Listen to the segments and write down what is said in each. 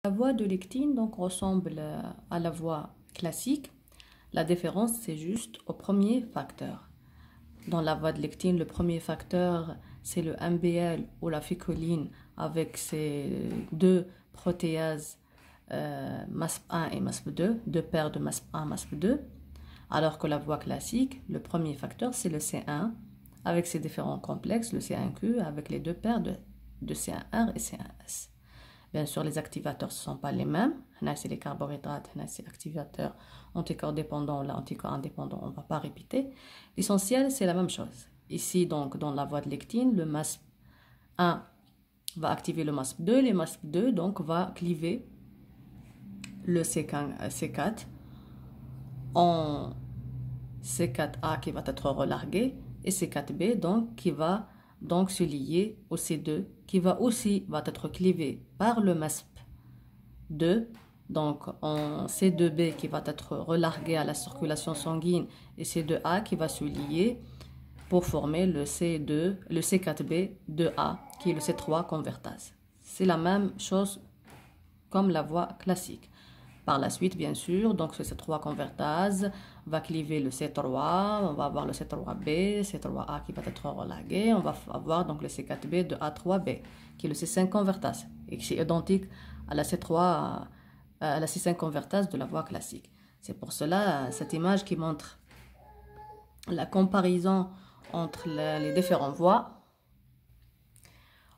La voie de lectine donc ressemble à la voie classique. La différence, c'est juste au premier facteur. Dans la voie de lectine, le premier facteur, c'est le MBL ou la fécoline avec ses deux protéases MASP1 et MASP2, deux paires de MASP1, MASP2. Alors que la voie classique, le premier facteur, c'est le C1 avec ses différents complexes, le C1Q avec les deux paires de C1R et C1S. Bien sûr, les activateurs ne sont pas les mêmes. Là, c'est les carbohydrates, là, c'est activateurs anticorps dépendants, là, anticorps indépendants, on ne va pas répéter. L'essentiel, c'est la même chose. Ici, donc, dans la voie de lectine, le MASP1 va activer le MASP2, le MASP2, donc, va cliver le C4 en C4A qui va être relargué et C4B, donc, qui va donc se lier au C2 qui va être clivé par le MASP2, donc en C2B qui va être relargué à la circulation sanguine et C2A qui va se lier pour former le C4B 2A qui est le C3 convertase. C'est la même chose comme la voie classique. Par la suite, bien sûr, donc ce C3 convertase va cliver le C3, on va avoir le C3B, C3A qui va être relargué, on va avoir donc le C4B de A3B, qui est le C5 convertase, et qui est identique à la C5 convertase de la voie classique. C'est pour cela, cette image qui montre la comparaison entre les différentes voies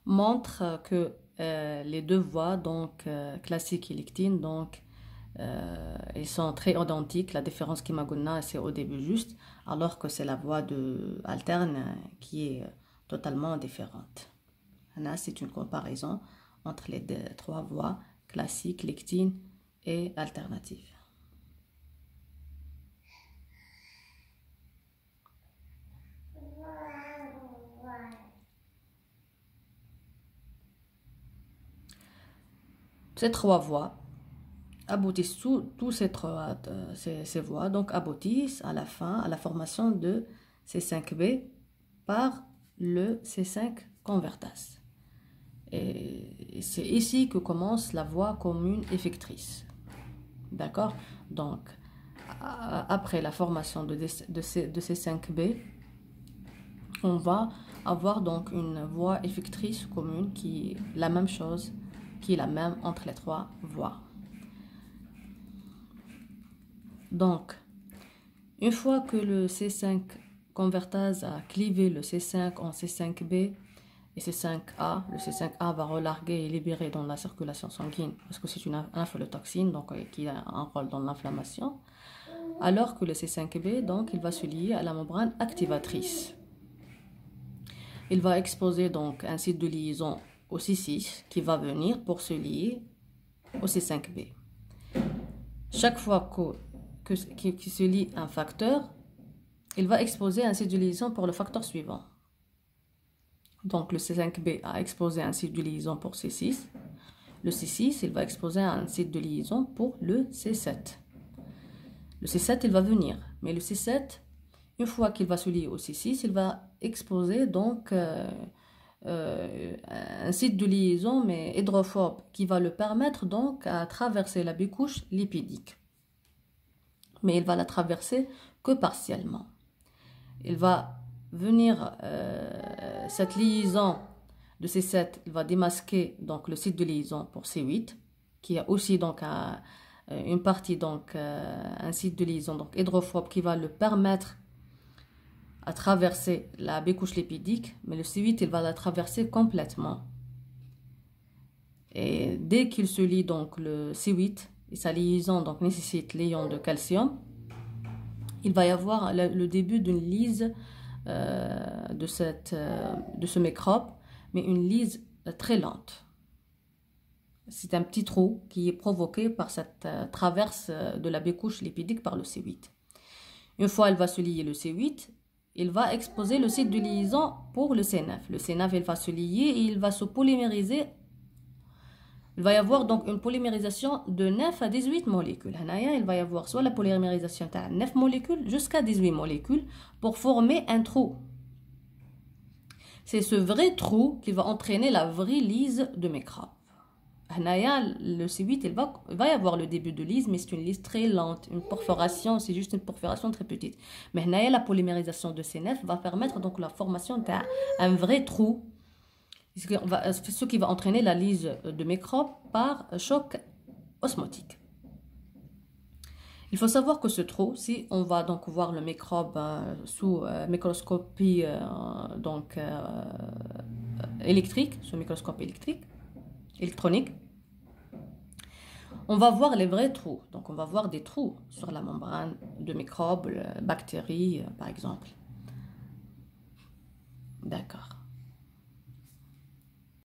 montre que les deux voies, donc classique et lectine, donc ils sont très identiques. La différence qui m'a c'est au début juste, alors que c'est la voie alterne qui est totalement différente. Là, c'est une comparaison entre les trois voies classiques, lectine et alternative. Ces trois voies aboutissent tous ces voies donc aboutissent à la fin à la formation de C5B par le C5 convertase. Et c'est ici que commence la voie commune effectrice. D'accord? Donc, après la formation de C5B, on va avoir donc une voie effectrice commune qui est la même chose, qui est la même entre les trois voies. Donc, une fois que le C5 convertase a clivé le C5 en C5B et C5A, le C5A va relarguer et libérer dans la circulation sanguine parce que c'est une inflotoxine donc, qui a un rôle dans l'inflammation, alors que le C5B, donc, il va se lier à la membrane activatrice. Il va exposer donc un site de liaison au C6 qui va venir pour se lier au C5B. Chaque fois qui se lie un facteur, il va exposer un site de liaison pour le facteur suivant. Donc le C5B a exposé un site de liaison pour C6. Le C6, il va exposer un site de liaison pour le C7. Le C7, il va venir. Mais le C7, une fois qu'il va se lier au C6, il va exposer donc un site de liaison mais hydrophobe qui va le permettre donc à traverser la bicouche lipidique. Mais il va la traverser que partiellement. Il va venir, cette liaison de C7, il va démasquer donc le site de liaison pour C8, qui a aussi donc une partie, donc un site de liaison donc hydrophobe qui va le permettre à traverser la bicouche lipidique, mais le C8, il va la traverser complètement. Et dès qu'il se lie donc le C8, et sa liaison donc nécessite l'ion de calcium, il va y avoir le début d'une lyse de ce microbe, mais une lyse très lente. C'est un petit trou qui est provoqué par cette traverse de la bicouche lipidique par le C8. Une fois elle va se lier le C8, il va exposer le site de liaison pour le C9. Le C9, il va se lier et il va se polymériser. Il va y avoir donc une polymérisation de 9 à 18 molécules. Il va y avoir soit la polymérisation de 9 molécules jusqu'à 18 molécules pour former un trou. C'est ce vrai trou qui va entraîner la vraie lyse de microbe. Le C8, il va y avoir le début de lise, mais c'est une lise très lente. Une perforation, c'est juste une perforation très petite. Mais la polymérisation de C9 va permettre donc la formation d'un vrai trou. Ce qui va entraîner la lise de microbes par choc osmotique. Il faut savoir que ce trou, si on va donc voir le microbe sous microscopie électrique, sous microscope électronique, on va voir les vrais trous. Donc on va voir des trous sur la membrane de microbes, bactéries par exemple. D'accord.